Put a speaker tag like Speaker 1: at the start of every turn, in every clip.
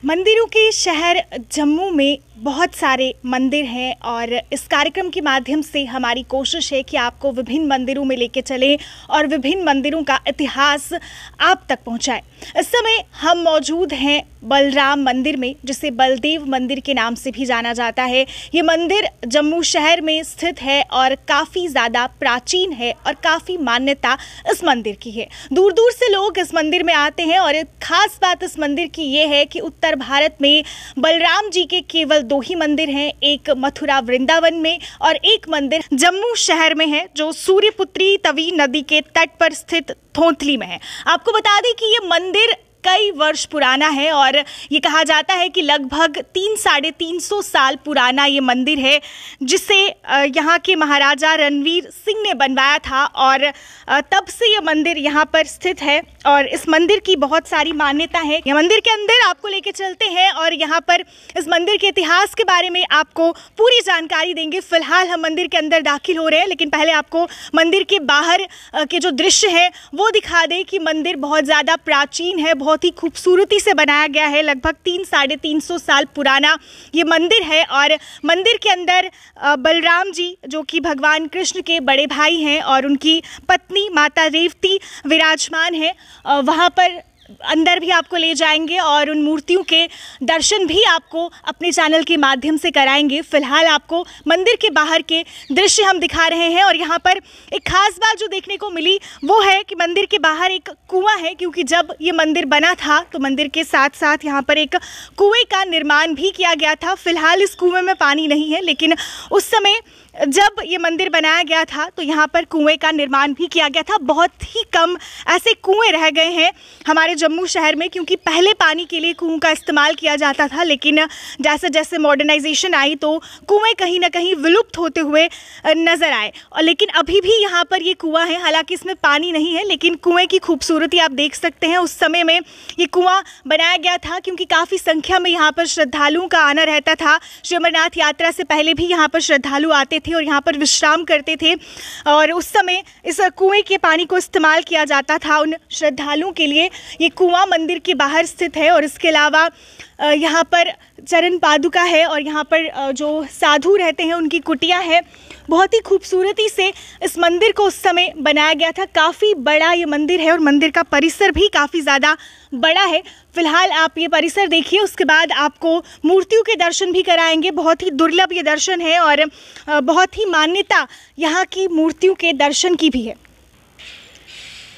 Speaker 1: मंदिरों के शहर जम्मू में बहुत सारे मंदिर हैं और इस कार्यक्रम के माध्यम से हमारी कोशिश है कि आपको विभिन्न मंदिरों में लेके चलें और विभिन्न मंदिरों का इतिहास आप तक पहुंचाएं। इस समय हम मौजूद हैं बलराम मंदिर में, जिसे बलदेव मंदिर के नाम से भी जाना जाता है। ये मंदिर जम्मू शहर में स्थित है और काफ़ी ज़्यादा प्राचीन है और काफ़ी मान्यता इस मंदिर की है। दूर दूर से लोग इस मंदिर में आते हैं और एक खास बात इस मंदिर की ये है कि उत्तर भारत में बलराम जी के केवल दो ही मंदिर हैं, एक मथुरा वृंदावन में और एक मंदिर जम्मू शहर में है, जो सूर्यपुत्री तवी नदी के तट पर स्थित थोंथली में है। आपको बता दें कि ये मंदिर कई वर्ष पुराना है और ये कहा जाता है कि लगभग 300-350 साल पुराना ये मंदिर है, जिसे यहाँ के महाराजा रणवीर सिंह ने बनवाया था और तब से ये मंदिर यहाँ पर स्थित है और इस मंदिर की बहुत सारी मान्यता है। ये मंदिर के अंदर आपको लेके चलते हैं और यहाँ पर इस मंदिर के इतिहास के बारे में आपको पूरी जानकारी देंगे। फिलहाल हम मंदिर के अंदर दाखिल हो रहे हैं, लेकिन पहले आपको मंदिर के बाहर के जो दृश्य है वो दिखा दें कि मंदिर बहुत ज़्यादा प्राचीन है, बहुत ही खूबसूरती से बनाया गया है। लगभग 300-350 साल पुराना ये मंदिर है और मंदिर के अंदर बलराम जी, जो कि भगवान कृष्ण के बड़े भाई हैं, और उनकी पत्नी माता रेवती विराजमान है। वहाँ पर अंदर भी आपको ले जाएंगे और उन मूर्तियों के दर्शन भी आपको अपने चैनल के माध्यम से कराएंगे। फिलहाल आपको मंदिर के बाहर के दृश्य हम दिखा रहे हैं और यहाँ पर एक खास बात जो देखने को मिली वो है कि मंदिर के बाहर एक कुआं है, क्योंकि जब ये मंदिर बना था तो मंदिर के साथ साथ यहाँ पर एक कुएं का निर्माण भी किया गया था। फिलहाल इस कुएं में पानी नहीं है, लेकिन उस समय जब ये मंदिर बनाया गया था तो यहाँ पर कुएं का निर्माण भी किया गया था। बहुत ही कम ऐसे कुएं रह गए हैं हमारे जम्मू शहर में, क्योंकि पहले पानी के लिए कुओं का इस्तेमाल किया जाता था, लेकिन जैसे जैसे मॉडर्नाइजेशन आई तो कुएं कहीं ना कहीं विलुप्त होते हुए नज़र आए। और लेकिन अभी भी यहाँ पर ये कुआं है, हालांकि इसमें पानी नहीं है, लेकिन कुएं की खूबसूरती आप देख सकते हैं। उस समय में ये कुआं बनाया गया था क्योंकि काफ़ी संख्या में यहाँ पर श्रद्धालुओं का आना रहता था। श्री अमरनाथ यात्रा से पहले भी यहाँ पर श्रद्धालु आते थे और यहाँ पर विश्राम करते थे और उस समय इस कुएं के पानी को इस्तेमाल किया जाता था उन श्रद्धालुओं के लिए। ये कुआं मंदिर के बाहर स्थित है और इसके अलावा यहाँ पर चरण पादुका है और यहाँ पर जो साधु रहते हैं उनकी कुटिया है। बहुत ही खूबसूरती से इस मंदिर को उस समय बनाया गया था। काफ़ी बड़ा ये मंदिर है और मंदिर का परिसर भी काफ़ी ज़्यादा बड़ा है। फिलहाल आप ये परिसर देखिए, उसके बाद आपको मूर्तियों के दर्शन भी कराएंगे। बहुत ही दुर्लभ ये दर्शन है और बहुत ही मान्यता यहाँ की मूर्तियों के दर्शन की भी है।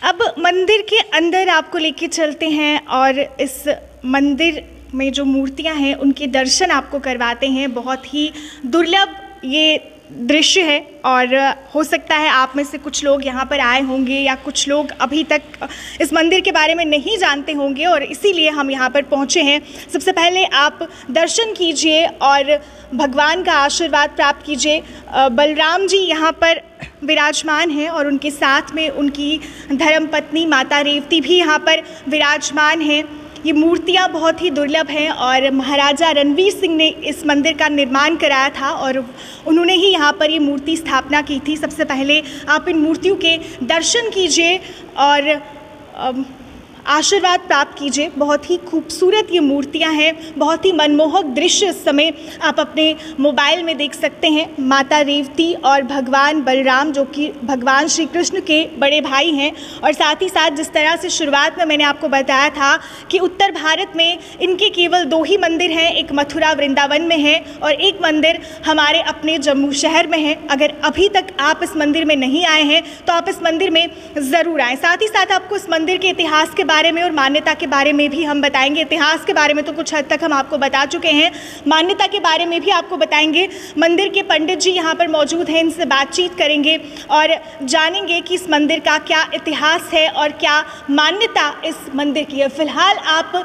Speaker 1: अब मंदिर के अंदर आपको लेके चलते हैं और इस मंदिर में जो मूर्तियां हैं उनके दर्शन आपको करवाते हैं। बहुत ही दुर्लभ ये दृश्य है और हो सकता है आप में से कुछ लोग यहाँ पर आए होंगे या कुछ लोग अभी तक इस मंदिर के बारे में नहीं जानते होंगे और इसीलिए हम यहाँ पर पहुँचे हैं। सबसे पहले आप दर्शन कीजिए और भगवान का आशीर्वाद प्राप्त कीजिए। बलराम जी यहाँ पर विराजमान हैं और उनके साथ में उनकी धर्मपत्नी माता रेवती भी यहाँ पर विराजमान हैं। ये मूर्तियाँ बहुत ही दुर्लभ हैं और महाराजा रणवीर सिंह ने इस मंदिर का निर्माण कराया था और उन्होंने ही यहाँ पर ये मूर्ति स्थापना की थी। सबसे पहले आप इन मूर्तियों के दर्शन कीजिए और आशीर्वाद प्राप्त कीजिए। बहुत ही खूबसूरत ये मूर्तियां हैं, बहुत ही मनमोहक दृश्य इस समय आप अपने मोबाइल में देख सकते हैं। माता रेवती और भगवान बलराम, जो कि भगवान श्री कृष्ण के बड़े भाई हैं, और साथ ही साथ जिस तरह से शुरुआत में मैंने आपको बताया था कि उत्तर भारत में इनके केवल दो ही मंदिर हैं, एक मथुरा वृंदावन में है और एक मंदिर हमारे अपने जम्मू शहर में है। अगर अभी तक आप इस मंदिर में नहीं आए हैं तो आप इस मंदिर में ज़रूर आएँ। साथ ही साथ आपको इस मंदिर के इतिहास के बारे में और मान्यता के बारे में भी हम बताएंगे। इतिहास के बारे में तो कुछ हद तक हम आपको बता चुके हैं, मान्यता के बारे में भी आपको बताएंगे। मंदिर के पंडित जी यहाँ पर मौजूद हैं, इनसे बातचीत करेंगे और जानेंगे कि इस मंदिर का क्या इतिहास है और क्या मान्यता इस मंदिर की है। फिलहाल आप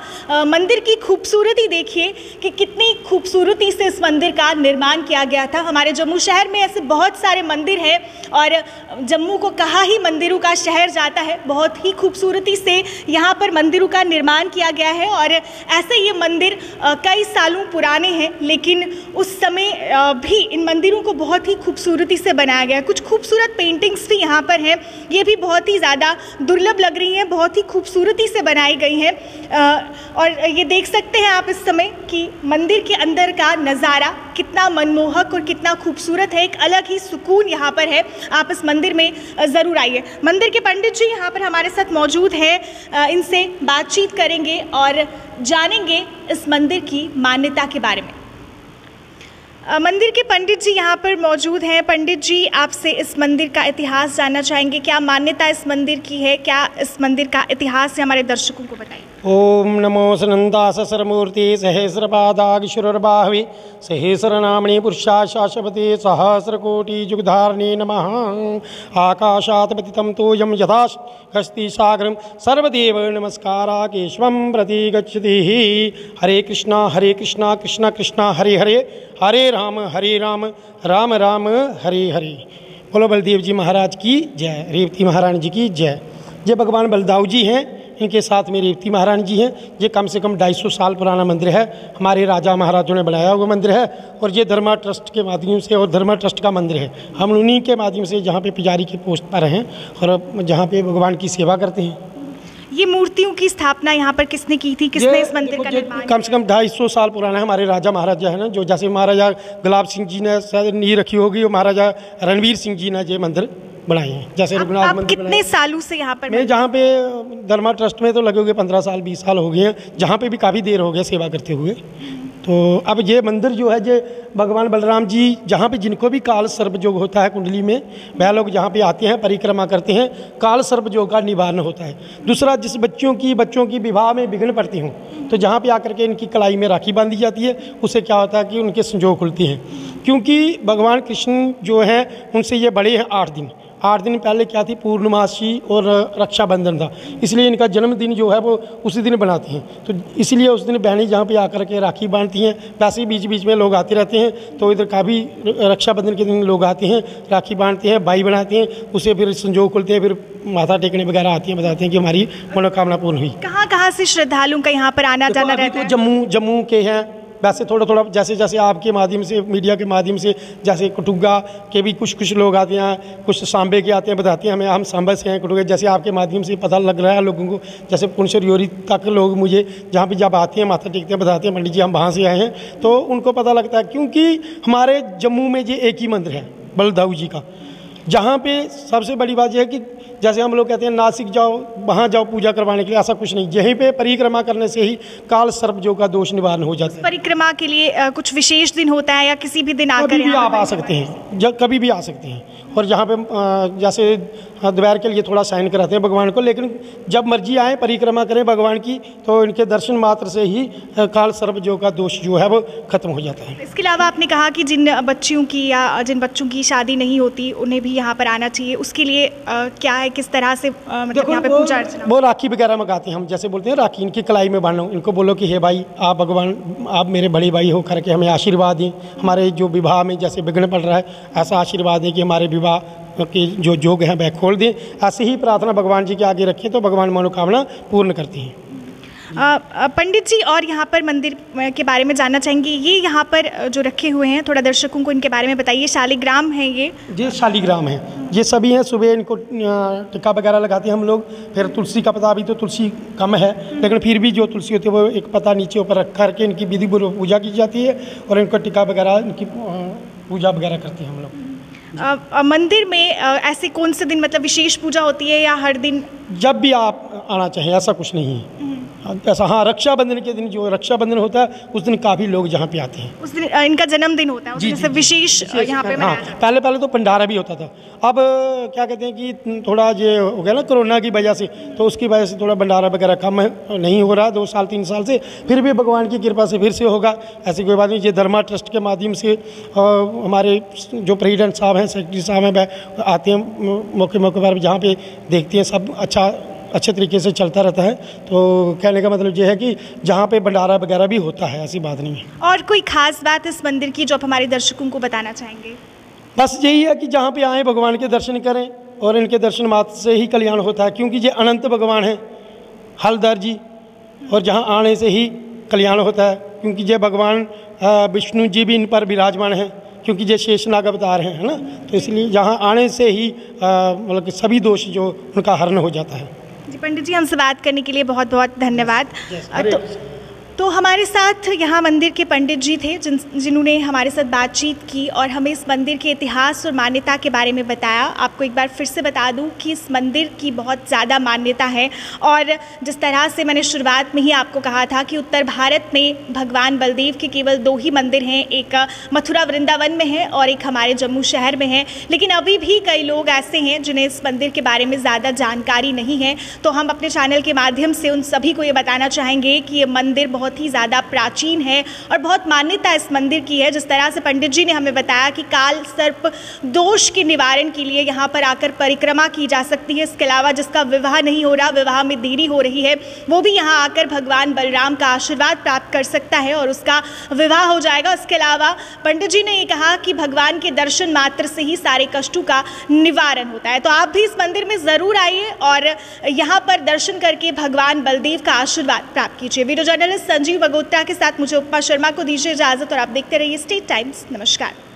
Speaker 1: मंदिर की खूबसूरती देखिए कि कितनी खूबसूरती से इस मंदिर का निर्माण किया गया था। हमारे जम्मू शहर में ऐसे बहुत सारे मंदिर हैं और जम्मू को कहा ही मंदिरों का शहर जाता है। बहुत ही खूबसूरती से यहाँ पर मंदिरों का निर्माण किया गया है। और ऐसे ये मंदिर कई सालों पुराने हैं, लेकिन उस समय भी इन मंदिरों को बहुत ही खूबसूरती से बनाया गया है। कुछ खूबसूरत पेंटिंग्स भी यहाँ पर हैं, ये भी बहुत ही ज़्यादा दुर्लभ लग रही हैं, बहुत ही खूबसूरती से बनाई गई हैं। और ये देख सकते हैं आप इस समय कि मंदिर के अंदर का नज़ारा कितना मनमोहक और कितना खूबसूरत है। एक अलग ही सुकून यहाँ पर है। आप इस मंदिर में ज़रूर आइए। मंदिर के पंडित जी यहाँ पर हमारे साथ मौजूद हैं, इनसे बातचीत करेंगे और जानेंगे इस मंदिर की मान्यता के बारे में। मंदिर के पंडित जी यहाँ पर मौजूद हैं। पंडित जी, आपसे इस मंदिर का इतिहास जानना चाहेंगे। क्या मान्यता इस मंदिर की है, क्या इस मंदिर का इतिहास है, हमारे दर्शकों को बताइए।
Speaker 2: ओम नमो सनंदा सहस्रमूर्ति सहस्रपादाक्षुरर्बाहवे सहस्रनामणि पुरुषा शाश्वते सहस्रकोटि जुगधारिणे नमः। आकाशात् पतितं तोयं यथा हस्ति सागरं सर्वदेव नमस्कारा केशवं प्रति गच्छति। हरे कृष्णा कृष्णा कृष्णा हरे हरे, हरे राम राम राम हरे हरे। बोलो बलदेव जी महाराज की जय, रेवती महारानी जी की जय। ये भगवान बलदाऊ जी हैं, इनके साथ में रेवती महारानी जी हैं। ये कम से कम 250 साल पुराना मंदिर है, हमारे राजा महाराजों ने बनाया हुआ मंदिर है। और ये धर्मा ट्रस्ट के माध्यम से, और धर्मा ट्रस्ट का मंदिर है, हम उन्हीं के माध्यम से जहाँ पे पुजारी की पोस्ट पर हैं और जहाँ पे भगवान की सेवा करते हैं।
Speaker 1: ये मूर्तियों की स्थापना यहाँ पर किसने की थी, किसने इस मंदिर का निर्माण?
Speaker 2: कम से कम 250 साल पुराना है। हमारे राजा महाराजा है ना, जो जैसे महाराजा गुलाब सिंह जी ने शायद नींव रखी होगी, और महाराजा रणवीर सिंह जी ने ये मंदिर बनाए हैं। जैसे रघुनाथ मंदिर
Speaker 1: कितने सालों से यहाँ पर?
Speaker 2: मैं जहाँ पे धर्मा ट्रस्ट में तो लगे हुए 15 साल 20 साल हो गए हैं, जहाँ पे भी काफ़ी देर हो गया सेवा करते हुए। तो अब ये मंदिर जो है, ये भगवान बलराम जी जहाँ पे जिनको भी काल सर्प योग होता है कुंडली में, वह लोग जहाँ पे आते हैं परिक्रमा करते हैं, काल सर्प योग का निवारण होता है। दूसरा, जिस बच्चों की विवाह में विघ्न पड़ती हूँ, तो जहाँ पे आकर के इनकी कलाई में राखी बांधी जाती है, उससे क्या होता है कि उनके संजोग खुलते हैं। क्योंकि भगवान कृष्ण जो है उनसे ये बड़े हैं 8 दिन पहले क्या थी, पूर्णमासी और रक्षाबंधन था, इसलिए इनका जन्मदिन जो है वो उसी दिन बनाते हैं। तो इसलिए उस दिन बहनें जहाँ पे आकर के राखी बांधती हैं, वैसे ही बीच बीच में लोग आते रहते हैं। तो इधर काफ़ी रक्षाबंधन के दिन लोग आते हैं, राखी बांधते हैं, बाई बनाते हैं, उसे फिर संजोग खुलते हैं, फिर माथा टेकने वगैरह आती हैं, बताते हैं कि हमारी मनोकामना पूर्ण हुई।
Speaker 1: कहाँ से श्रद्धालुओं का यहाँ पर आना जाना रहता है?
Speaker 2: तो जम्मू के हैं, वैसे थोड़ा जैसे जैसे आपके माध्यम से, मीडिया के माध्यम से, जैसे कठुआ के भी कुछ लोग आते हैं, कुछ सांबे के आते हैं, बताते हैं हमें, हम सांबे से हैं कठुआ। जैसे आपके माध्यम से पता लग रहा है लोगों को, जैसे पुनशरियोरी तक लोग मुझे जहाँ पे जब आते हैं माथा टेकते हैं, बताते हैं पंडित जी हम वहाँ से आए हैं, तो उनको पता लगता है। क्योंकि हमारे जम्मू में ये एक ही मंदिर है बलदाऊ जी का, जहाँ पे सबसे बड़ी बात यह है कि जैसे हम लोग कहते हैं नासिक जाओ, वहाँ जाओ पूजा करवाने के लिए, ऐसा कुछ नहीं। यहीं पे परिक्रमा करने से ही काल सर्प जो का दोष निवारण हो जाता है।
Speaker 1: परिक्रमा के लिए कुछ विशेष दिन होता है या किसी भी दिन आकर
Speaker 2: कभी भी आप आ सकते हैं, कभी भी आ सकते हैं। और यहाँ पे जैसे दोपहर के लिए थोड़ा साइन कराते हैं भगवान को, लेकिन जब मर्जी आए परिक्रमा करें भगवान की, तो इनके दर्शन मात्र से ही काल सर्प जो का दोष जो है वो खत्म हो जाता है।
Speaker 1: इसके अलावा आपने कहा कि जिन बच्चियों की या जिन बच्चों की शादी नहीं होती उन्हें भी यहाँ पर आना चाहिए, उसके लिए क्या है, किस तरह से मतलब यहाँ पे पूजा अर्चना?
Speaker 2: वो राखी वगैरह मंगाते हैं, हम जैसे बोलते हैं राखी इनकी कलाई में बांधो, इनको बोलो कि हे भाई आप भगवान, आप मेरे बड़े भाई हो करके हमें आशीर्वाद दें, हमारे जो विवाह में जैसे विघ्न पड़ रहा है ऐसा आशीर्वाद दें कि हमारे विवाह के जो योग हैं वह खोल दें। ऐसे ही प्रार्थना भगवान जी के आगे रखें तो भगवान मनोकामना पूर्ण करती हैं।
Speaker 1: पंडित जी, और यहाँ पर मंदिर के बारे में जानना चाहेंगे। ये यहाँ पर जो रखे हुए हैं, थोड़ा दर्शकों को इनके बारे में बताइए। शालिग्राम है ये शालिग्राम
Speaker 2: है, ये सभी हैं। सुबह इनको टिक्का वगैरह लगाते हैं हम लोग। फिर तुलसी का पता, अभी तो तुलसी कम है, लेकिन फिर भी जो तुलसी होती है वो एक पता नीचे ऊपर रख करके इनकी विधि पूर्वक पूजा की जाती है, और इनको टिक्का वगैरह इनकी पूजा वगैरह करते हैं हम लोग।
Speaker 1: मंदिर में ऐसे कौन से दिन मतलब विशेष पूजा होती है या हर दिन? जब
Speaker 2: भी आप आना चाहें, ऐसा कुछ नहीं है ऐसा। हाँ, रक्षाबंधन के दिन, जो रक्षाबंधन होता है उस दिन काफ़ी लोग यहाँ पे आते हैं।
Speaker 1: उस दिन इनका जन्मदिन होता है, उस दिन से विशेष यहाँ पे मनाया जाता है।
Speaker 2: पहले तो भंडारा भी होता था। अब क्या कहते हैं कि थोड़ा ये हो गया ना कोरोना की वजह से, तो उसकी वजह से थोड़ा भंडारा वगैरह कम नहीं हो रहा 2 साल 3 साल से। फिर भी भगवान की कृपा से फिर से होगा, ऐसी कोई बात नहीं। ये धर्मा ट्रस्ट के माध्यम से हमारे जो प्रेसिडेंट साहब हैं, सेक्रेटरी साहब हैं, वह आते हैं मौके पर, जहाँ पे देखते हैं सब अच्छे तरीके से चलता रहता है। तो कहने का मतलब ये है कि जहाँ पे भंडारा वगैरह भी होता है, ऐसी बात नहीं है।
Speaker 1: और कोई खास बात इस मंदिर की जो आप हमारे दर्शकों को बताना चाहेंगे?
Speaker 2: बस यही है कि जहाँ पे आएँ भगवान के दर्शन करें, और इनके दर्शन मात्र से ही कल्याण होता है, क्योंकि ये अनंत भगवान हैं। हलदर जी, और जहाँ आने से ही कल्याण होता है, क्योंकि ये भगवान विष्णु जी भी इन पर विराजमान हैं, क्योंकि ये शेषनाग अवतार हैं, है ना। तो इसलिए यहाँ आने से ही मतलब कि सभी दोष जो उनका हरण हो जाता है।
Speaker 1: जी पंडित जी, हमसे बात करने के लिए बहुत बहुत धन्यवाद। तो हमारे साथ यहाँ मंदिर के पंडित जी थे जिन्होंने हमारे साथ बातचीत की और हमें इस मंदिर के इतिहास और मान्यता के बारे में बताया। आपको एक बार फिर से बता दूं कि इस मंदिर की बहुत ज़्यादा मान्यता है, और जिस तरह से मैंने शुरुआत में ही आपको कहा था कि उत्तर भारत में भगवान बलदेव के केवल 2 ही मंदिर हैं, एक मथुरा वृंदावन में है और एक हमारे जम्मू शहर में है, लेकिन अभी भी कई लोग ऐसे हैं जिन्हें इस मंदिर के बारे में ज़्यादा जानकारी नहीं है। तो हम अपने चैनल के माध्यम से उन सभी को ये बताना चाहेंगे कि ये मंदिर बहुत ही ज़्यादा प्राचीन है और बहुत मान्यता इस मंदिर की है। जिस तरह से पंडित जी ने हमें बताया कि काल सर्प दोष के निवारण के लिए यहाँ पर आकर परिक्रमा की जा सकती है। इसके अलावा जिसका विवाह नहीं हो रहा, विवाह में देरी हो रही है, वो भी यहाँ आकर भगवान बलराम का आशीर्वाद प्राप्त कर सकता है और उसका विवाह हो जाएगा। इसके अलावा पंडित जी ने ये कहा कि भगवान के दर्शन मात्र से ही सारे कष्टों का निवारण होता है। तो आप भी इस मंदिर में ज़रूर आइए और यहाँ पर दर्शन करके भगवान बलदेव का आशीर्वाद प्राप्त कीजिए। वीडियो जर्नलिस्ट संजीव बगोत्रा के साथ मुझे उपमा शर्मा को दीजिए इजाज़त और आप देखते रहिए स्टेट टाइम्स। नमस्कार।